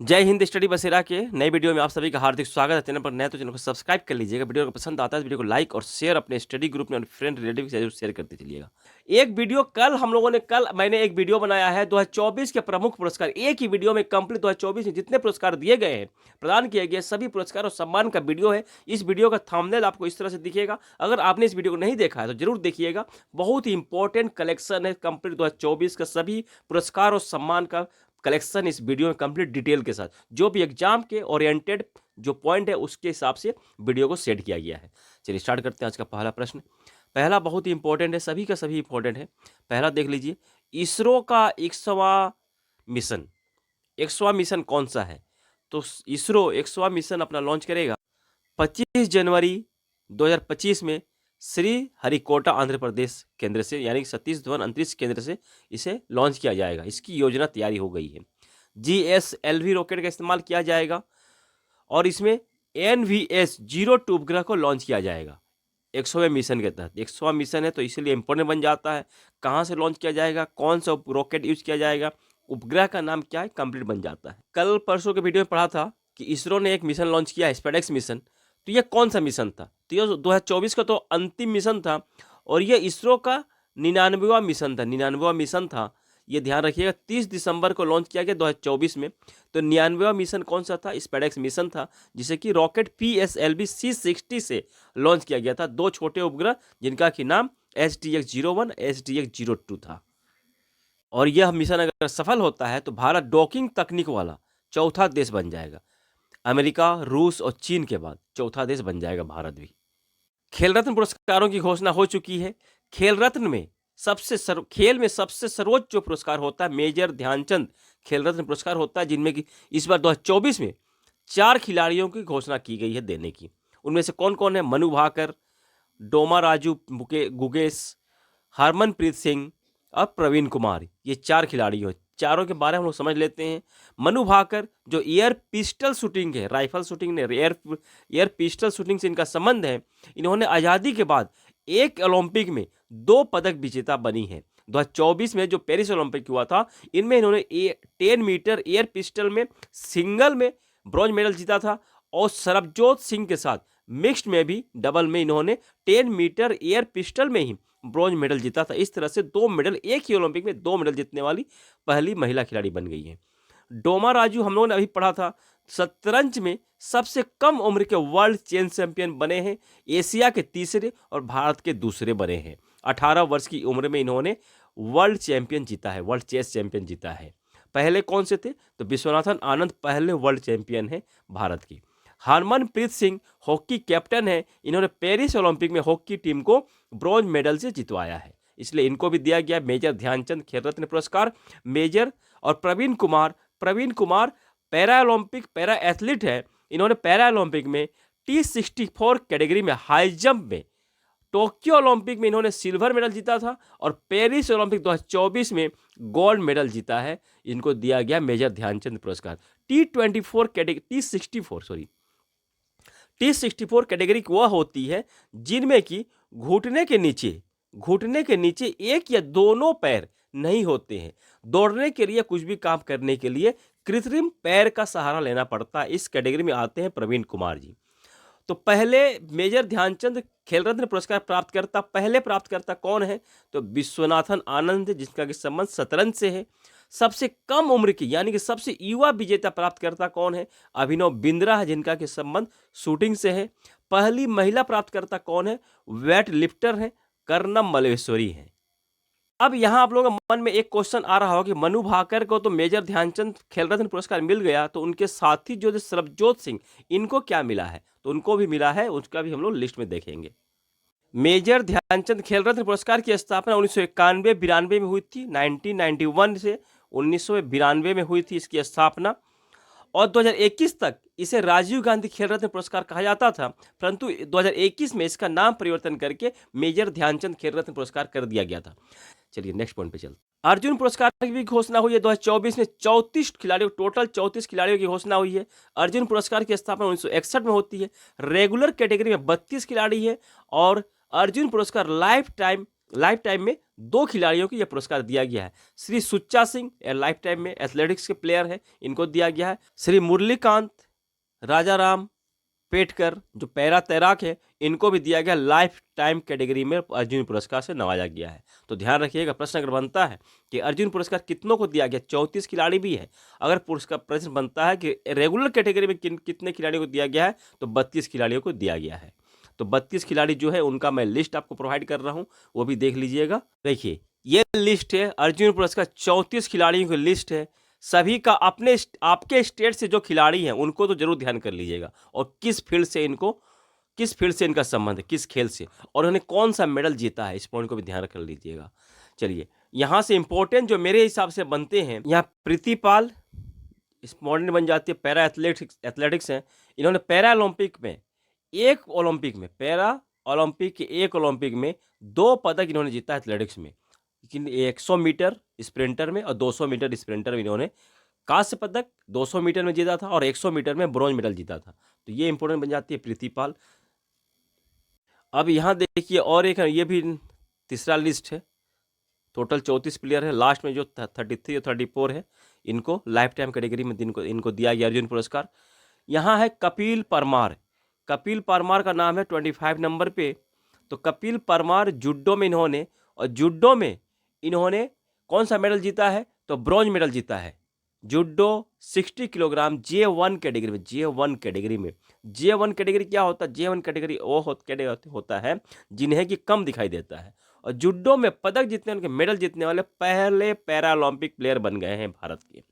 जय हिंद स्टडी बसेरा के नए वीडियो में आप सभी का हार्दिक स्वागत है। चैनल पर नए तो चैनल को सब्सक्राइब कर लीजिएगा। वीडियो को पसंद आता है तो वीडियो को लाइक और शेयर अपने स्टडी ग्रुप में और फ्रेंड रिलेटिव से जरूर शेयर करते चलिएगा। एक वीडियो कल मैंने एक वीडियो बनाया है 2024 के प्रमुख पुरस्कार। एक ही वीडियो में कंप्लीट 2024 में जितने पुरस्कार दिए गए हैं, प्रदान किए गए सभी पुरस्कार और सम्मान का वीडियो है। इस वीडियो का थंबनेल आपको इस तरह से दिखेगा। अगर आपने इस वीडियो को नहीं देखा है तो जरूर देखिएगा। बहुत ही इंपॉर्टेंट कलेक्शन है कंप्लीट 2024 का सभी पुरस्कार और सम्मान का कलेक्शन इस वीडियो में कंप्लीट डिटेल के साथ, जो भी एग्जाम के ओरिएंटेड जो पॉइंट है उसके हिसाब से वीडियो को सेट किया गया है। चलिए स्टार्ट करते हैं। आज का पहला प्रश्न, पहला बहुत ही इंपॉर्टेंट है, सभी का सभी इंपॉर्टेंट है। पहला देख लीजिए, इसरो का 100वां मिशन, 100वां मिशन कौन सा है? तो इसरो 100वां मिशन अपना लॉन्च करेगा 25 जनवरी 2025 में श्री हरिकोटा आंध्र प्रदेश केंद्र से, यानी कि सतीश धवन अंतरिक्ष केंद्र से इसे लॉन्च किया जाएगा। इसकी योजना तैयारी हो गई है। GSLV रॉकेट का इस्तेमाल किया जाएगा और इसमें NVS-02 उपग्रह को लॉन्च किया जाएगा 100वें मिशन के तहत। 100वां मिशन है तो इसीलिए इंपॉर्टेंट बन जाता है। कहाँ से लॉन्च किया जाएगा, कौन सा रॉकेट यूज किया जाएगा, उपग्रह का नाम क्या है, कंप्लीट बन जाता है। कल परसों के वीडियो में पढ़ा था कि इसरो ने एक मिशन लॉन्च किया है, स्पेडेक्स मिशन। तो ये कौन सा मिशन था? तो ये 2024 का तो अंतिम मिशन था और ये इसरो का 99वां मिशन था। 99वां मिशन था, ये ध्यान रखिएगा। 30 दिसंबर को लॉन्च किया गया 2024 में। तो 99वां मिशन कौन सा था? स्पेडेक्स मिशन था, जिसे कि रॉकेट PSLV C60 से लॉन्च किया गया था। 2 छोटे उपग्रह जिनका कि नाम STX-01, STX-02 था। और यह मिशन अगर सफल होता है तो भारत डॉकिंग तकनीक वाला चौथा देश बन जाएगा। अमेरिका, रूस और चीन के बाद चौथा देश बन जाएगा भारत भी। खेल रत्न पुरस्कारों की घोषणा हो चुकी है। खेल रत्न में खेल में सबसे सर्वोच्च जो पुरस्कार होता है मेजर ध्यानचंद खेल रत्न पुरस्कार होता है, जिनमें कि इस बार 2024 में 4 खिलाड़ियों की घोषणा की गई है देने की। उनमें से कौन कौन है? मनु भाकर, डोमा राजू गुगेश, हरमनप्रीत सिंह और प्रवीण कुमार। ये 4 खिलाड़ी हो। चारों के बारे में हम लोग समझ लेते हैं। मनु भाकर जो एयर पिस्टल शूटिंग है, राइफल शूटिंग ने एयर पिस्टल शूटिंग से इनका संबंध है। इन्होंने आज़ादी के बाद एक ओलंपिक में 2 पदक विजेता बनी है। 2024 में जो पेरिस ओलंपिक हुआ था, इनमें इन्होंने 10 मीटर एयर पिस्टल में सिंगल में ब्रॉन्ज मेडल जीता था और सरबजोत सिंह के साथ मिक्स्ड में भी डबल में इन्होंने 10 मीटर एयर पिस्टल में ही ब्रॉन्ज मेडल जीता था। इस तरह से 2 मेडल, एक ही ओलंपिक में 2 मेडल जीतने वाली पहली महिला खिलाड़ी बन गई है। डोमा राजू हम लोगों ने अभी पढ़ा था, शतरंज में सबसे कम उम्र के वर्ल्ड चेस चैंपियन बने हैं। एशिया के तीसरे और भारत के दूसरे बने हैं। 18 वर्ष की उम्र में इन्होंने वर्ल्ड चैंपियन जीता है, वर्ल्ड चेस चैंपियन जीता है। पहले कौन से थे? तो विश्वनाथन आनंद पहले वर्ल्ड चैंपियन है भारत की। हरमनप्रीत सिंह हॉकी कैप्टन है। इन्होंने पेरिस ओलंपिक में हॉकी टीम को ब्रॉन्ज मेडल से जितवाया है, इसलिए इनको भी दिया गया मेजर ध्यानचंद खेल रत्न पुरस्कार। मेजर और Praveen Kumar para Olympic para athlete है। इन्होंने पैरा ओलंपिक में T64 कैटेगरी में हाई जंप में, टोक्यो ओलंपिक में इन्होंने सिल्वर मेडल जीता था और पेरिस ओलंपिक 2024 में गोल्ड मेडल जीता है। इनको दिया गया मेजर ध्यानचंद पुरस्कार। T64 कैटेगरी वह होती है जिनमें कि घुटने के नीचे एक या दोनों पैर नहीं होते हैं। दौड़ने के लिए, कुछ भी काम करने के लिए कृत्रिम पैर का सहारा लेना पड़ता है। इस कैटेगरी में आते हैं प्रवीण कुमार जी। तो पहले मेजर ध्यानचंद खेल रत्न पुरस्कार पहले प्राप्तकर्ता कौन है? तो विश्वनाथन आनंद, जिसका कि संबंध शतरंज से है। सबसे कम उम्र की यानी कि सबसे युवा विजेता प्राप्तकर्ता कौन है? अभिनव बिंद्रा है, जिनका कि संबंध शूटिंग से है। पहली महिला प्राप्तकर्ता कौन है? वेट लिफ्टर है, कर्णम मल्लेश्वरी है। अब यहाँ आप लोगों के मन में एक क्वेश्चन आ रहा होगा कि मनु भाकर को तो मेजर ध्यानचंद खेल रत्न पुरस्कार मिल गया, तो उनके साथी जो सरबजोत सिंह, इनको क्या मिला है? तो उनको भी मिला है, उसका भी हम लोग लिस्ट में देखेंगे। मेजर ध्यानचंद खेल रत्न पुरस्कार की स्थापना 1991-92 में हुई थी। 1991 से 1992 में हुई थी इसकी स्थापना और 2021 तक इसे राजीव गांधी खेल रत्न पुरस्कार कहा जाता था, परंतु 2021 में इसका नाम परिवर्तन करके मेजर ध्यानचंद खेल रत्न पुरस्कार कर दिया गया था। चलिए नेक्स्ट पॉइंट पे चलते। अर्जुन पुरस्कार की भी घोषणा हुई है 2024 में। 34 खिलाड़ियों, टोटल 34 खिलाड़ियों की घोषणा हुई है। अर्जुन पुरस्कार की स्थापना 1961 में होती है। रेगुलर कैटेगरी में 32 खिलाड़ी है और अर्जुन पुरस्कार लाइफ टाइम लाइफ टाइम में 2 खिलाड़ियों को यह पुरस्कार दिया गया है। श्री सुच्चा सिंह लाइफ टाइम में एथलेटिक्स के प्लेयर हैं, इनको दिया गया है। श्री मुरलीकांत राजाराम पेटकर जो पैरा तैराक है, इनको भी दिया गया लाइफ टाइम कैटेगरी में अर्जुन पुरस्कार से नवाजा गया है। तो ध्यान रखिएगा, प्रश्न अगर बनता है कि अर्जुन पुरस्कार कितनों को दिया गया, 34 खिलाड़ी भी है। अगर पुरस्कार प्रश्न बनता है कि रेगुलर कैटेगरी में कितने खिलाड़ियों को दिया गया है, तो 32 खिलाड़ियों को दिया गया है। तो 32 खिलाड़ी जो है उनका मैं लिस्ट आपको प्रोवाइड कर रहा हूँ, वो भी देख लीजिएगा। देखिए ये लिस्ट है अर्जुन पुरस्कार, 34 खिलाड़ियों की लिस्ट है। सभी का अपने आपके स्टेट से जो खिलाड़ी हैं उनको तो जरूर ध्यान कर लीजिएगा, और किस फील्ड से इनका संबंध है, किस खेल से, और उन्होंने कौन सा मेडल जीता है, इस पॉइंट को भी ध्यान कर लीजिएगा। चलिए यहाँ से इंपॉर्टेंट जो मेरे हिसाब से बनते हैं, यहाँ प्रीतिपाल इंपॉर्टेंट बन जाती है, पैरा एथलेटिक्स हैं। इन्होंने पैरा ओलंपिक में एक ओलंपिक में 2 पदक इन्होंने जीता एथलेटिक्स में, लेकिन 100 मीटर स्प्रिंटर में और 200 मीटर स्प्रिंटर में इन्होंने कांस्य पदक 200 मीटर में जीता था और 100 मीटर में ब्रॉन्ज मेडल जीता था। तो ये इंपॉर्टेंट बन जाती है प्रीतिपाल। अब यहाँ देखिए और एक ये भी तीसरा लिस्ट है, टोटल 34 प्लेयर है। लास्ट में जो 33 और 34 है, इनको लाइफ टाइम कैटेगरी में इनको दिया गया अर्जुन पुरस्कार। यहाँ है कपिल परमार का नाम है 25 नंबर पे। तो कपिल परमार जुडो में इन्होंने कौन सा मेडल जीता है, तो ब्रॉन्ज मेडल जीता है जुडो 60 किलोग्राम J1 कैटेगरी में। J1 कैटेगरी क्या होता है, J1 कैटेगरी वो होता है जिन्हें कि कम दिखाई देता है, और जुडो में पदक जीतने, उनके मेडल जीतने वाले पहले पैरालंपिक प्लेयर बन गए हैं भारत के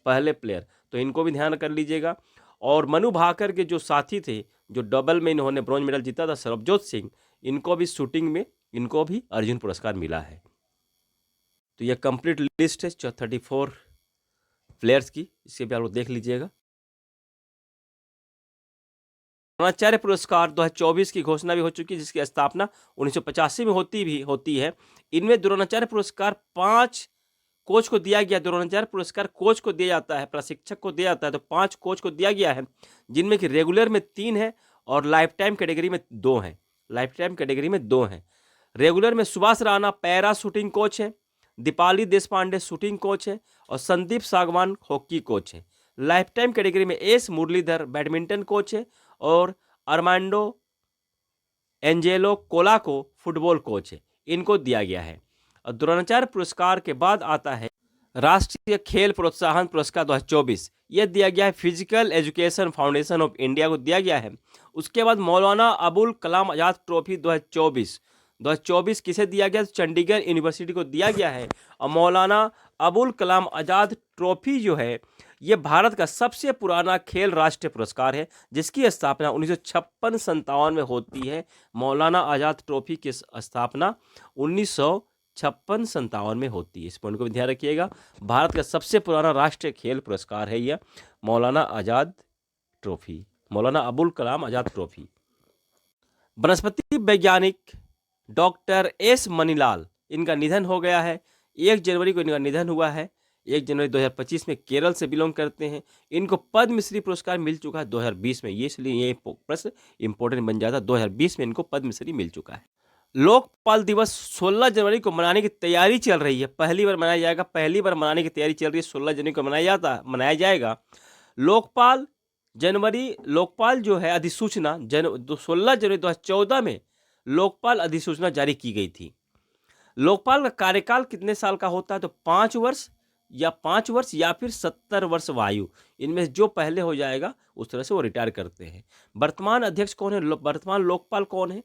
पहले प्लेयर। तो इनको भी ध्यान कर लीजिएगा। और मनु भाकर के जो साथी थे, जो डबल में इन्होंने ब्रॉन्ज मेडल जीता था, सरबजोत सिंह, इनको भी शूटिंग में इनको भी अर्जुन पुरस्कार मिला है। तो यह कंप्लीट लिस्ट है 34 प्लेयर्स की, इसके भी आप लोग देख लीजिएगा। द्रोणाचार्य पुरस्कार 2024 की घोषणा भी हो चुकी है, जिसकी स्थापना 1985 में होती है। इनमें द्रोणाचार्य पुरस्कार 5 कोच को दिया गया। द्रोणाचार्य पुरस्कार कोच को दिया जाता है, प्रशिक्षक को दिया जाता है। तो 5 कोच को दिया गया है, जिनमें कि रेगुलर में 3 है और लाइफ टाइम कैटेगरी में 2 हैं। रेगुलर में Subhash Rana para shooting coach है, दीपाली देशपांडे शूटिंग कोच है, और संदीप सागवान हॉकी कोच है। लाइफ टाइम कैटेगरी में एस मुरलीधर बैडमिंटन कोच है, और अर्मांडो एंजेलो कोलाको फुटबॉल कोच है। इनको दिया गया है। और द्रोणाचार्य पुरस्कार के बाद आता है राष्ट्रीय खेल प्रोत्साहन पुरस्कार 2024। यह दिया गया है physical education foundation of India को दिया गया है। उसके बाद मौलाना अबुल कलाम आज़ाद ट्रॉफी 2024 किसे दिया गया, चंडीगढ़ यूनिवर्सिटी को दिया गया है। और मौलाना अबुल कलाम आज़ाद ट्रॉफी जो है, ये भारत का सबसे पुराना खेल राष्ट्रीय पुरस्कार है, जिसकी स्थापना 1956-57 में होती है। मौलाना आज़ाद ट्रॉफी की स्थापना 1956-57 में होती है। इस पॉइंट को भी ध्यान रखिएगा। भारत का सबसे पुराना राष्ट्रीय खेल पुरस्कार है यह मौलाना अबुल कलाम आज़ाद ट्रॉफी। वनस्पति वैज्ञानिक डॉक्टर एस मनीलाल, इनका निधन हो गया है। 1 जनवरी को इनका निधन हुआ है। 1 जनवरी 2025 में केरल से बिलोंग करते हैं। इनको पद्मश्री पुरस्कार मिल चुका है 2020 में। ये इसलिए ये प्रश्न इंपॉर्टेंट बन जाता है। 2020 में इनको पद्मश्री मिल चुका है। लोकपाल दिवस 16 जनवरी को मनाने की तैयारी चल रही है। पहली बार मनाया मनाने की तैयारी चल रही है। 16 जनवरी को मनाया जाएगा। लोकपाल जो है अधिसूचना 16 जनवरी 2014 में लोकपाल अधिसूचना जारी की गई थी। लोकपाल का कार्यकाल कितने साल का होता है, तो 5 वर्ष या फिर 70 वर्ष वायु, इनमें जो पहले हो जाएगा उस तरह से वो रिटायर करते हैं। वर्तमान अध्यक्ष कौन है, वर्तमान लोकपाल कौन है?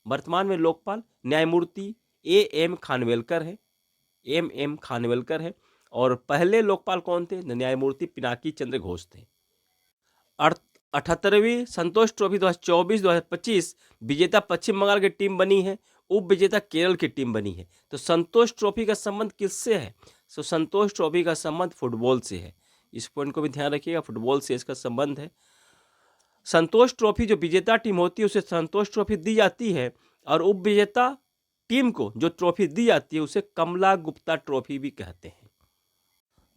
वर्तमान में लोकपाल न्यायमूर्ति एम एम खानवेलकर है। और पहले लोकपाल कौन थे? न्यायमूर्ति पिनाकी चंद्र घोष थे। 78वीं संतोष ट्रॉफी 2024-2025 विजेता पश्चिम बंगाल की टीम बनी है, उप विजेता केरल की टीम बनी है। तो संतोष ट्रॉफी का संबंध किससे है? तो संतोष ट्रॉफी का संबंध फुटबॉल से है। इस पॉइंट को भी ध्यान रखिएगा, फुटबॉल से इसका संबंध है। संतोष ट्रॉफी जो विजेता टीम होती है उसे संतोष ट्रॉफी दी जाती है, और उप विजेता टीम को जो ट्रॉफी दी जाती है उसे कमला गुप्ता ट्रॉफी भी कहते हैं।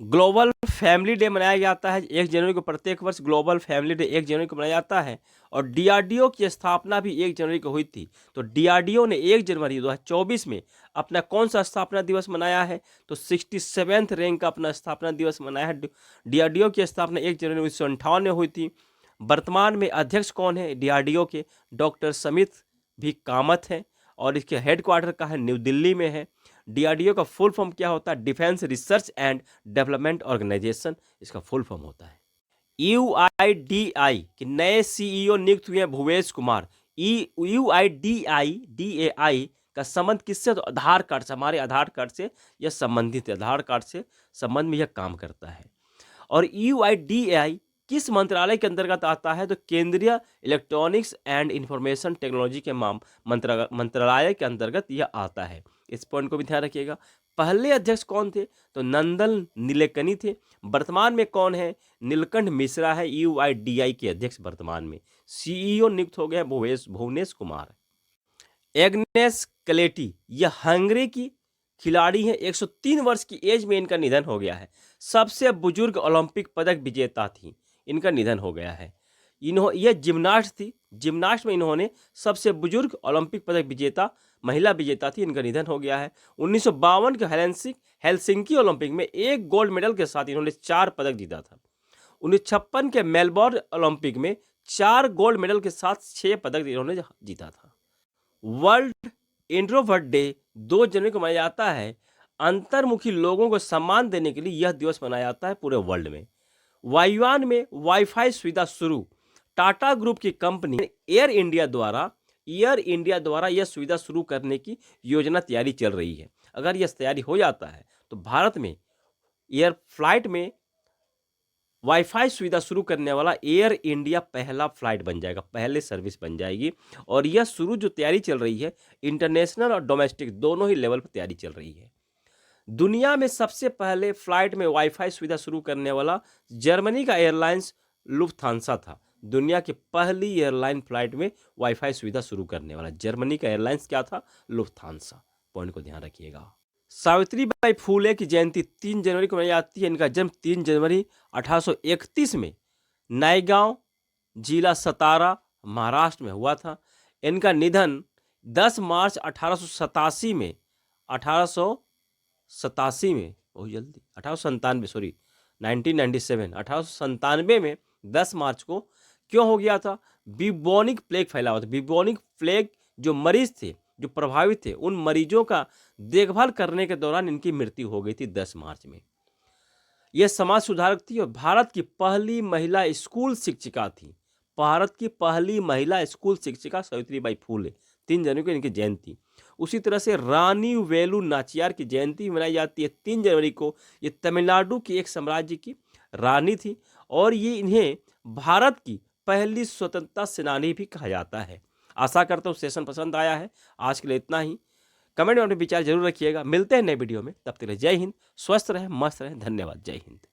ग्लोबल फैमिली डे मनाया जाता है 1 जनवरी को। प्रत्येक वर्ष ग्लोबल फैमिली डे 1 जनवरी को मनाया जाता है। और डीआरडीओ की स्थापना भी 1 जनवरी को हुई थी। तो डीआरडीओ ने 1 जनवरी 2024 में अपना कौन सा स्थापना दिवस मनाया है? तो 67वें रैंक का अपना स्थापना दिवस मनाया है। डीआरडीओ की स्थापना 1 जनवरी 1958 में हुई थी। वर्तमान में अध्यक्ष कौन है डीआरडीओ के? डॉक्टर समित भी कामत है और इसके हेडक्वार्टर का है न्यू दिल्ली में है। डीआरडीओ का फुल फॉर्म क्या होता है? Defence research and development organisation इसका फुल फॉर्म होता है। यूआईडीआई के नए सीईओ नियुक्त हुए हैं भूवेश कुमार। यूआईडीआई का संबंध किससे? तो आधार कार्ड से, हमारे आधार कार्ड से यह संबंधित है, आधार कार्ड से संबंध में यह काम करता है। और यूआईडीआई किस मंत्रालय के अंतर्गत आता है? तो केंद्रीय इलेक्ट्रॉनिक्स एंड इंफॉर्मेशन टेक्नोलॉजी के मंत्रालय के अंतर्गत यह आता है। इस पॉइंट को भी ध्यान रखिएगा। पहले अध्यक्ष कौन थे? तो नंदन नीलेकनी थे। वर्तमान में कौन है? नीलकंठ मिश्रा है यूआईडीआई के अध्यक्ष वर्तमान में। सीईओ नियुक्त हो गए भुवनेश कुमार। एग्नेस कलेटी यह हंगरी की खिलाड़ी हैं। 103 वर्ष की एज में इनका निधन हो गया है। सबसे बुजुर्ग ओलंपिक पदक विजेता थी, इनका निधन हो गया है। यह जिम्नास्ट थी। जिम्नास्ट में इन्होंने सबसे बुजुर्ग ओलंपिक पदक विजेता महिला विजेता थी, इनका निधन हो गया है। 1952 के हेलसिंकी ओलंपिक में 1 गोल्ड मेडल के साथ इन्होंने 4 पदक जीता था। 1956 के मेलबोर्न ओलंपिक में 4 गोल्ड मेडल के साथ 6 पदक इन्होंने जीता था। वर्ल्ड इंट्रोवर्ट डे 2 जनवरी को मनाया जाता है। अंतर्मुखी लोगों को सम्मान देने के लिए यह दिवस मनाया जाता है पूरे वर्ल्ड में। वायुयान में वाईफाई सुविधा शुरू। टाटा ग्रुप की कंपनी एयर इंडिया द्वारा यह सुविधा शुरू करने की योजना तैयारी चल रही है। अगर यह तैयारी हो जाता है तो भारत में एयर फ्लाइट में वाईफाई सुविधा शुरू करने वाला एयर इंडिया पहला फ्लाइट बन जाएगा, पहले सर्विस बन जाएगी। और यह शुरू जो तैयारी चल रही है इंटरनेशनल और डोमेस्टिक दोनों ही लेवल पर तैयारी चल रही है। दुनिया में सबसे पहले फ्लाइट में वाईफाई सुविधा शुरू करने वाला जर्मनी का एयरलाइंस लुफ्थांसा था। दुनिया की पहली एयरलाइन फ्लाइट में वाईफाई सुविधा शुरू करने वाला जर्मनी का एयरलाइंस क्या था? लुफ्थांसा। पॉइंट को ध्यान रखिएगा। सावित्रीबाई फूले की जयंती 3 जनवरी को मनाई जाती है। इनका जन्म 3 जनवरी 1831 में नायगांव जिला सतारा महाराष्ट्र में हुआ था। इनका निधन 10 मार्च 1887 में 1897 में 10 मार्च को क्यों हो गया था? ब्यूबोनिक प्लेग फैला हुआ था। ब्यूबोनिक प्लेग जो मरीज थे, जो प्रभावित थे, उन मरीजों का देखभाल करने के दौरान इनकी मृत्यु हो गई थी 10 मार्च में। यह समाज सुधारक थी और भारत की पहली महिला स्कूल शिक्षिका थी। भारत की पहली महिला स्कूल शिक्षिका सावित्रीबाई फूले। 3 जनवरी को इनकी जयंती। उसी तरह से रानी वेलु नाचियार की जयंती मनाई जाती है 3 जनवरी को। ये तमिलनाडु की एक साम्राज्य की रानी थी और ये इन्हें भारत की पहली स्वतंत्रता सेनानी भी कहा जाता है। आशा करता हूँ सेशन पसंद आया है। आज के लिए इतना ही। कमेंट में अपने विचार जरूर रखिएगा। मिलते हैं नए वीडियो में, तब तक के लिए जय हिंद। स्वस्थ रहें, मस्त रहें। धन्यवाद। जय हिंद।